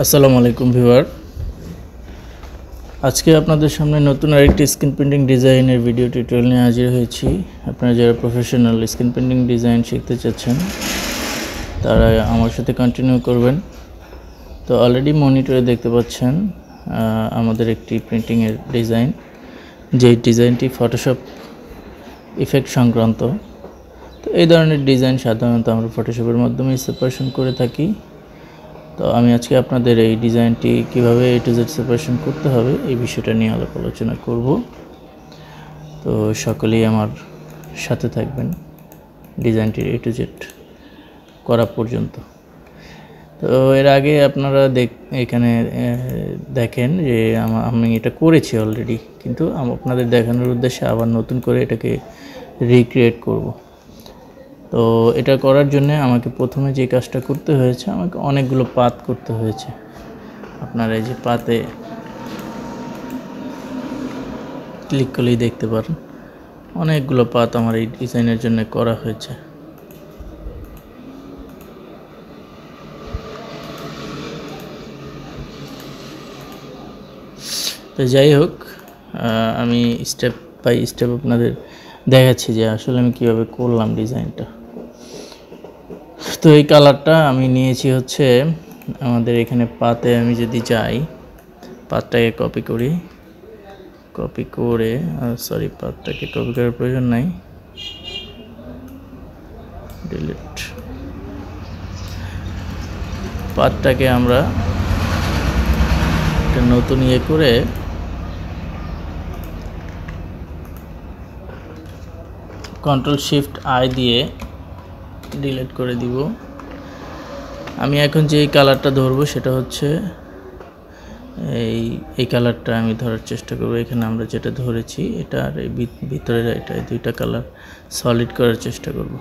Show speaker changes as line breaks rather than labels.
আসসালামু আলাইকুম ভিউয়ার। আজকে আপনাদের সামনে নতুন আরেকটি স্ক্রিন প্রিন্টিং ডিজাইনের ভিডিও টিউটোরিয়াল নিয়ে হাজির হয়েছি। আপনারা যারা প্রফেশনাল স্ক্রিন প্রিন্টিং ডিজাইন শিখতে চাচ্ছেন তারা আমার সাথে কন্টিনিউ করবেন। তো অলরেডি মনিটরে দেখতে পাচ্ছেন আমাদের একটি প্রিন্টিংয়ের ডিজাইন, যেই ডিজাইনটি ফটোশপ ইফেক্ট সংক্রান্ত। তো এই ধরনের ডিজাইন সাধারণত আমরা ফটোশপের মাধ্যমে সেপারেশন করে থাকি। তো আমি আজকে আপনাদের এই ডিজাইনটি কিভাবে A to Z সেপারেশন করতে হবে এই বিষয়টা নিয়ে আলোচনা করব। তো সকলেই আমার সাথে থাকবেন ডিজাইনটির A to Z করা পর্যন্ত। তো এর আগে আপনারা এখানে দেখেন যে আমি এটা করেছি অলরেডি, কিন্তু আপনাদের দেখানোর উদ্দেশ্যে আবার নতুন করে এটাকে রিক্রিয়েট করব। তো এটা করার জন্য আমাকে প্রথমে যে কাজটা করতে হয়েছে, আমাকে অনেকগুলো পাত করতে হয়েছে। আপনারা এই যে পাতে ক্লিক করলেই দেখতে পারেন অনেকগুলো পাত আমার এই ডিজাইনের জন্য করা হয়েছে। তো যাই হোক, আমি স্টেপ বাই স্টেপ আপনাদের দেখাচ্ছি যে আসলে আমি কীভাবে করলাম ডিজাইনটা। তো এই কালারটা আমি নিয়েছি হচ্ছে আমাদের এখানে পাতে। আমি যদি যাই, পাতটাকে কপি করে পাতটাকে কপি করার প্রয়োজন নাই, ডিলিট। পাতটাকে আমরা একটা নতুন করে Ctrl+Shift+I দিয়ে ডিলিট করে দিব। আমি এখন যে কালারটা ধরবো সেটা হচ্ছে এই কালারটা আমি ধরার চেষ্টা করব। এখানে আমরা যেটা ধরেছি এটা আর এই ভিতরের এটা, দুইটা কালার সলিড করার চেষ্টা করব।